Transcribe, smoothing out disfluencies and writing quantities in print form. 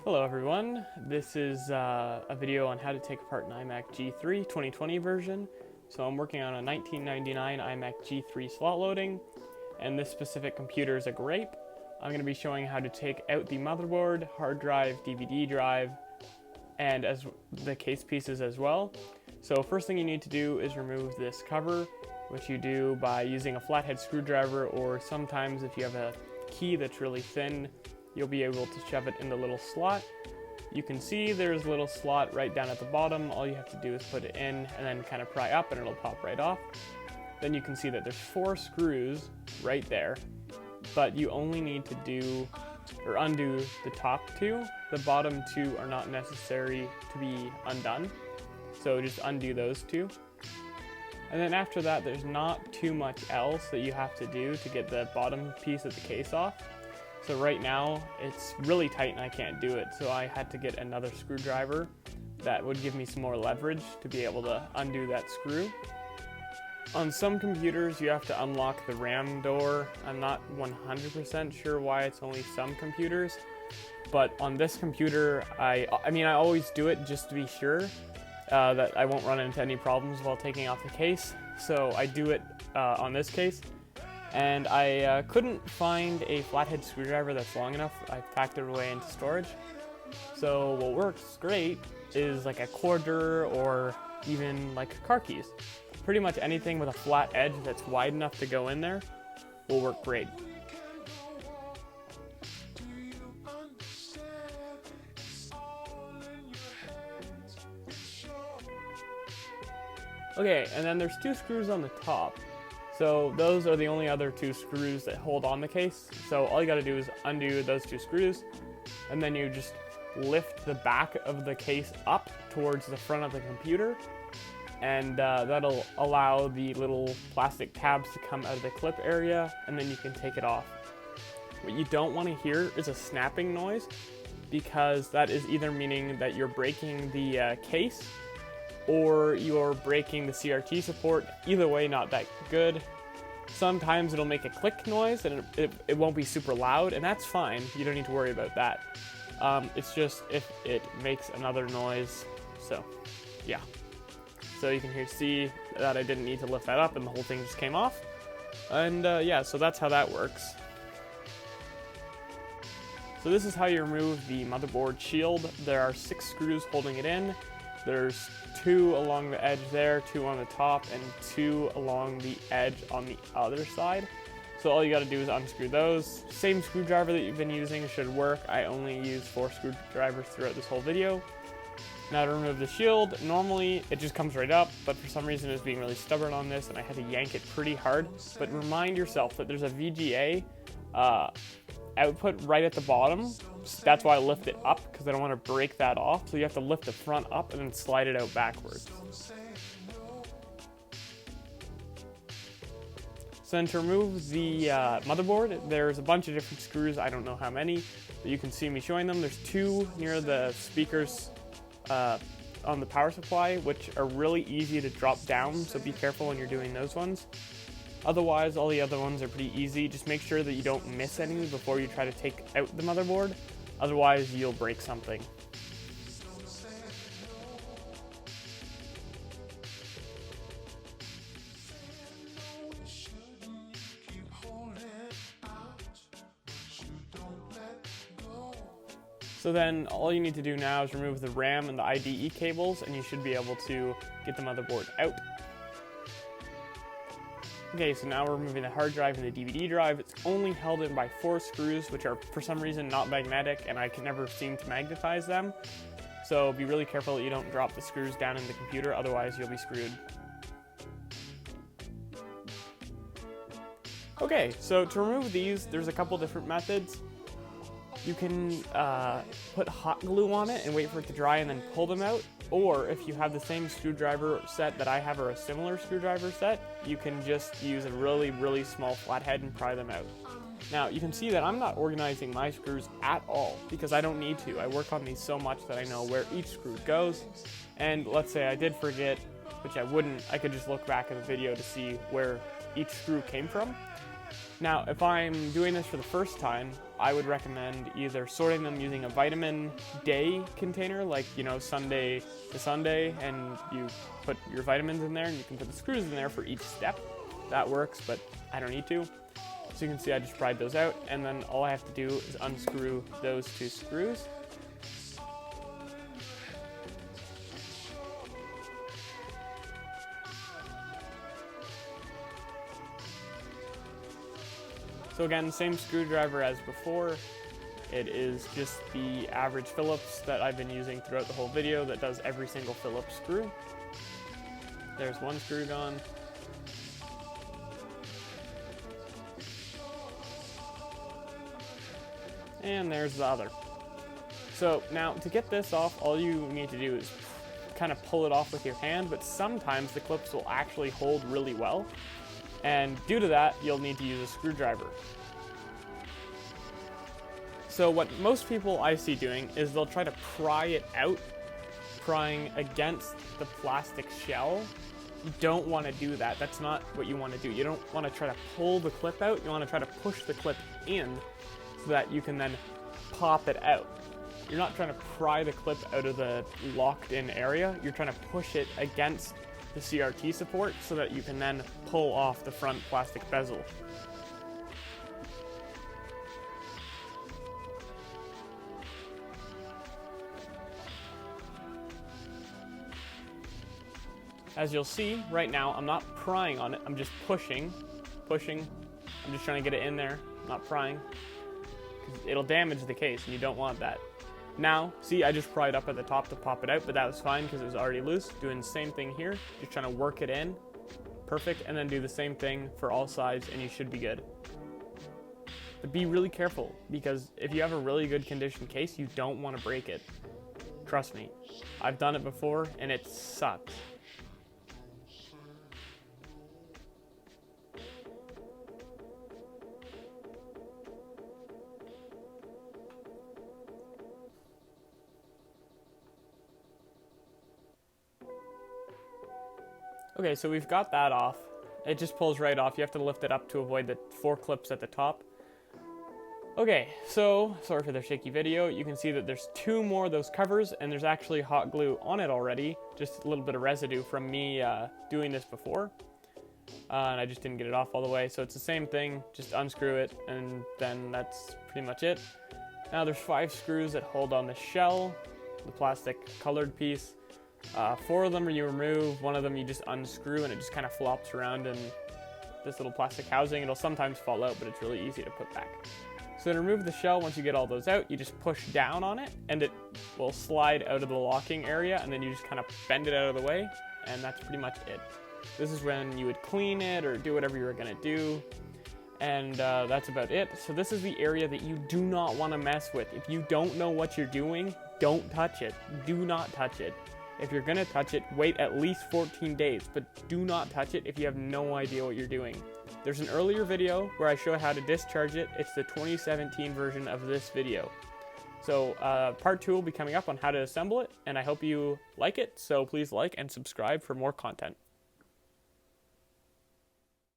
Hello everyone, this is a video on how to take apart an iMac G3 2020 version. So I'm working on a 1999 iMac G3 slot loading, and this specific computer is a grape. I'm going to be showing how to take out the motherboard, hard drive, DVD drive, and as the case pieces as well. So first thing you need to do is remove this cover, which you do by using a flathead screwdriver, or sometimes if you have a key that's really thin, you'll be able to shove it in the little slot. You can see there's a little slot right down at the bottom. All you have to do is put it in and then kind of pry up and it'll pop right off. Then you can see that there's 4 screws right there, but you only need to do or undo the top 2. The bottom 2 are not necessary to be undone, so just undo those 2. And then after that, there's not too much else that you have to do to get the bottom piece of the case off. So right now, it's really tight and I can't do it, so I had to get another screwdriver that would give me some more leverage to be able to undo that screw. On some computers, you have to unlock the RAM door. I'm not 100% sure why it's only some computers, but on this computer, I always do it just to be sure that I won't run into any problems while taking off the case. So I do it on this case. And I couldn't find a flathead screwdriver that's long enough. I packed it away into storage. So what works great is like a quarter or even like car keys. Pretty much anything with a flat edge that's wide enough to go in there will work great. Okay, and then there's 2 screws on the top. So those are the only other 2 screws that hold on the case. So all you gotta do is undo those 2 screws, and then you just lift the back of the case up towards the front of the computer, and that'll allow the little plastic tabs to come out of the clip area, and then you can take it off. What you don't want to hear is a snapping noise, because that is either meaning that you're breaking the case or you're breaking the CRT support. Either way, not that good. Sometimes it'll make a click noise and it won't be super loud, and that's fine. You don't need to worry about that. It's just if it makes another noise. So yeah, so you can see that I didn't need to lift that up and the whole thing just came off. And yeah, so that's how that works. So this is how you remove the motherboard shield. There are 6 screws holding it in. There's 2 along the edge there, 2 on the top, and 2 along the edge on the other side. So all you gotta do is unscrew those. Same screwdriver that you've been using should work. I only use 4 screwdrivers throughout this whole video. Now to remove the shield, normally it just comes right up, but for some reason it's being really stubborn on this and I had to yank it pretty hard. But remind yourself that there's a VGA output right at the bottom. That's why I lift it up, because I don't want to break that off. So you have to lift the front up and then slide it out backwards. So then to remove the motherboard, there's a bunch of different screws. I don't know how many, but you can see me showing them. There's 2 near the speakers on the power supply, which are really easy to drop down, so be careful when you're doing those ones. Otherwise, all the other ones are pretty easy. Just make sure that you don't miss any before you try to take out the motherboard. Otherwise, you'll break something. So then all you need to do now is remove the RAM and the IDE cables, and you should be able to get the motherboard out. Okay, so now we're removing the hard drive and the DVD drive. It's only held in by 4 screws, which are for some reason not magnetic, and I can never seem to magnetize them. So be really careful that you don't drop the screws down in the computer, otherwise you'll be screwed. Okay, so to remove these, there's a couple different methods. You can put hot glue on it and wait for it to dry and then pull them out. Or if you have the same screwdriver set that I have, or a similar screwdriver set, you can just use a really, really small flathead and pry them out. Now you can see that I'm not organizing my screws at all, because I don't need to. I work on these so much that I know where each screw goes. And let's say I did forget, which I wouldn't, I could just look back at the video to see where each screw came from. Now, if I'm doing this for the first time, I would recommend either sorting them using a vitamin day container, like, you know, Sunday to Sunday, and you put your vitamins in there, and you can put the screws in there for each step. That works, but I don't need to. So you can see I just pried those out, and then all I have to do is unscrew those 2 screws. So again, same screwdriver as before. It is just the average Phillips that I've been using throughout the whole video that does every single Phillips screw. There's one screw gone. And there's the other. So now to get this off, all you need to do is kind of pull it off with your hand, but sometimes the clips will actually hold really well. And due to that, you'll need to use a screwdriver. So what most people I see doing is they'll try to pry it out, prying against the plastic shell. You don't want to do that. That's not what you want to do. You don't want to try to pull the clip out. You want to try to push the clip in so that you can then pop it out. You're not trying to pry the clip out of the locked in area. You're trying to push it against the CRT support so that you can then pull off the front plastic bezel. As you'll see, right now I'm not prying on it, I'm just pushing. I'm just trying to get it in there, I'm not prying. 'Cause it'll damage the case and you don't want that. Now, see, I just pried up at the top to pop it out, but that was fine because it was already loose. Doing the same thing here, just trying to work it in. Perfect, and then do the same thing for all sides and you should be good. But be really careful, because if you have a really good condition case, you don't want to break it. Trust me, I've done it before and it sucks. Okay, so we've got that off. It just pulls right off. You have to lift it up to avoid the 4 clips at the top. Okay, so sorry for the shaky video. You can see that there's 2 more of those covers, and there's actually hot glue on it already. Just a little bit of residue from me doing this before. And I just didn't get it off all the way. So it's the same thing, just unscrew it, and then that's pretty much it. Now there's 5 screws that hold on the shell, the plastic colored piece. 4 of them you remove, 1 of them you just unscrew, and it just kind of flops around in this little plastic housing. It'll sometimes fall out, but it's really easy to put back. So to remove the shell, once you get all those out, you just push down on it, and it will slide out of the locking area, and then you just kind of bend it out of the way, and that's pretty much it. This is when you would clean it or do whatever you were going to do, and that's about it. So this is the area that you do not want to mess with. If you don't know what you're doing, don't touch it. Do not touch it. If you're gonna touch it, wait at least 14 days, but do not touch it if you have no idea what you're doing. There's an earlier video where I show how to discharge it. It's the 2017 version of this video. So part 2 will be coming up on how to assemble it, and I hope you like it, so please like and subscribe for more content.